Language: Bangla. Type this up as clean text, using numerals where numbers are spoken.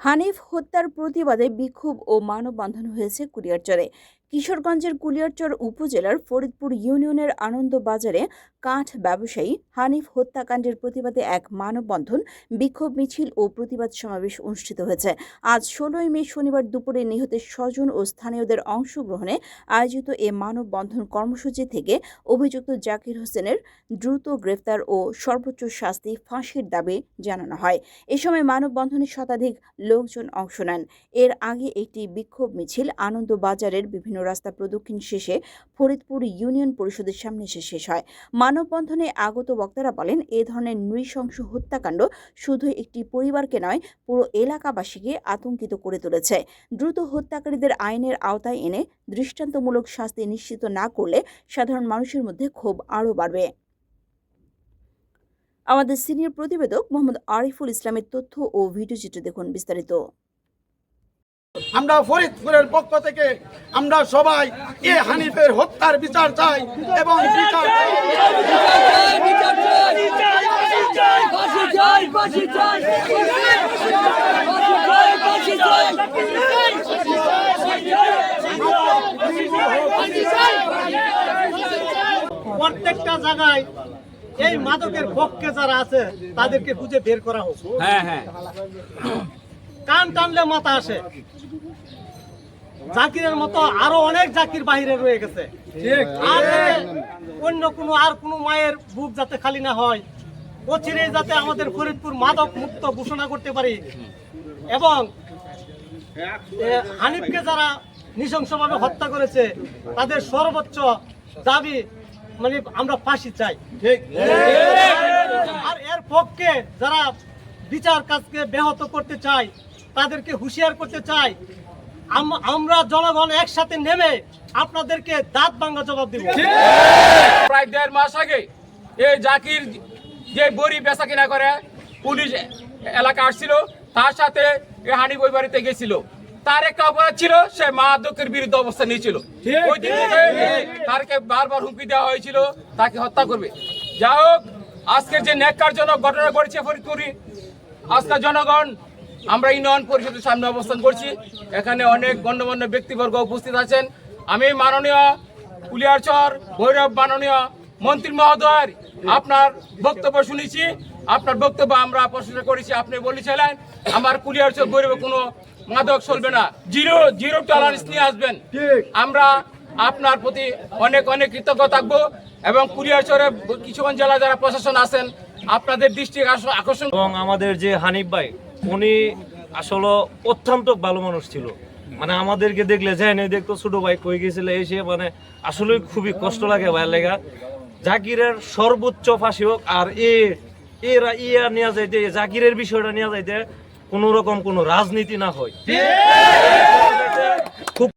হানিফ হত্যার প্রতিবাদে বিক্ষোভ ও মানববন্ধন হয়েছে কুলিয়ারচরে। কিশোরগঞ্জের কুলিয়ারচর উপজেলার ফরিদপুর ইউনিয়নের আনন্দবাজারে কাঠ ব্যবসায়ী হানিফ হত্যাকাণ্ডের প্রতিবাদে এক মানববন্ধন, বিক্ষোভ মিছিল ও প্রতিবাদ সমাবেশ অনুষ্ঠিত হয়েছে। আজ 16 মে শনিবার দুপুরে নিহতের স্বজন ও স্থানীয়দের অংশগ্রহণে আয়োজিত এ মানববন্ধন কর্মসূচি থেকে অভিযুক্ত জাকির হোসেনের দ্রুত গ্রেফতার ও সর্বোচ্চ শাস্তি ফাঁসির দাবি জানানো হয়। এ সময় মানববন্ধনে শতাধিক লোকজন অংশ নেন। এর আগে একটি বিক্ষোভ মিছিল আনন্দবাজারের বিভিন্ন রাস্তা প্রদক্ষিণ শেষে ফরিদপুর ইউনিয়ন পরিষদের সামনে এসে শেষ হয়। মানববন্ধনে আগত বক্তারা বলেন, এ ধরনের নৃশংস হত্যাকাণ্ড শুধু একটি পরিবারকে নয়, পুরো এলাকাবাসীকে আতঙ্কিত করে তুলেছে। দ্রুত হত্যাকারীদের আইনের আওতায় এনে দৃষ্টান্তমূলক শাস্তি নিশ্চিত না করলে সাধারণ মানুষের মধ্যে ক্ষোভ আরও বাড়বে। আমাদের সিনিয়র প্রতিবেদক মোহাম্মদ আরিফুল ইসলামের তথ্য ও ভিডিওচিত্র দেখুন বিস্তারিত। আমরা ফরিদপুরের পক্ষ থেকে আমরা সবাই এ হানিফের হত্যার বিচার চাই এবং প্রত্যেকটা জায়গায় এই মাদকের পক্ষে যারা আছে তাদেরকে খুঁজে বের করা হোক। কান টানলে মাথা আসে। জাকিরের মতো আরো অনেক জাকির বাহিরে রয়ে গেছে। অন্য কোনো মায়ের বুক যাতে খালি না হয়, অচিরে যাতে আমাদের ফরিদপুর মাদক মুক্ত ঘোষণা করতে পারি এবং হানিফকে যারা নৃশংসভাবে হত্যা করেছে তাদের সর্বোচ্চ দাবি মানে আমরা ফাঁসি চাই। আর এর পক্ষে যারা বিচার কাজকে ব্যাহত করতে চাই তাদেরকে হুঁশিয়ার করতে চাই, আমরা জনগণ একসাথে নেমে আপনাদেরকে দাঁত ভাঙা জবাব দিব। প্রায় 1.5 মাস আগে এই জাকির যে বড়ি বেচা কিনা করে পুলিশ এলাকা আসছিল, তার সাথে হানিফ ওই বাড়িতে গেছিল। তার একটা অপরাধ ছিল, সে মাদকের বিরুদ্ধে অবস্থান নিয়েছিল। ওই দিন থেকে তাকে বারবার হুমকি দেওয়া হয়েছিল তাকে হত্যা করবে। যা হোক, আজকের যে ন্যাক্কারজনক ঘটনা ঘটেছে ফরিদপুরে, আজকের জনগণ আমরা ইউনিয়ন পরিষদের সামনে অবস্থান করছি। এখানে অনেক গণ্যমান্য ব্যক্তিবর্গ উপস্থিত আছেন। আমি মাননীয় কুলিয়ারচর ভৈরব মাননীয় মন্ত্রী মহোদয়ের আপনার বক্তব্য শুনেছি। আপনার বক্তব্য আমরা প্রশংসা করেছি। আপনি বলেছিলেন আমার কুলিয়ারচর ভৈরবে কোনো মাদক চলবে না, জিরো টলারেন্স নিয়ে আসবেন। আমরা আপনার প্রতি অনেক অনেক কৃতজ্ঞ থাকবো এবং কুলিয়ারচরে কিশোরগঞ্জ জেলা যারা প্রশাসন আছেন আপনাদের দৃষ্টি আকর্ষণ। এবং আমাদের যে হানিফ ভাই, উনি আসলে অত্যন্ত ভালো মানুষ ছিল। মানে আমাদেরকে দেখলে যায়নি, দেখতো ছোট ভাই কই গেছিল এসে, মানে আসলে খুবই কষ্ট লাগে ভাই লেগা। জাকিরের সর্বোচ্চ ফাঁসি হোক। আর এরা নিয়ে যাইতে, জাকিরের বিষয়টা নিয়ে যাইতে কোন রকম কোনো রাজনীতি না হয়।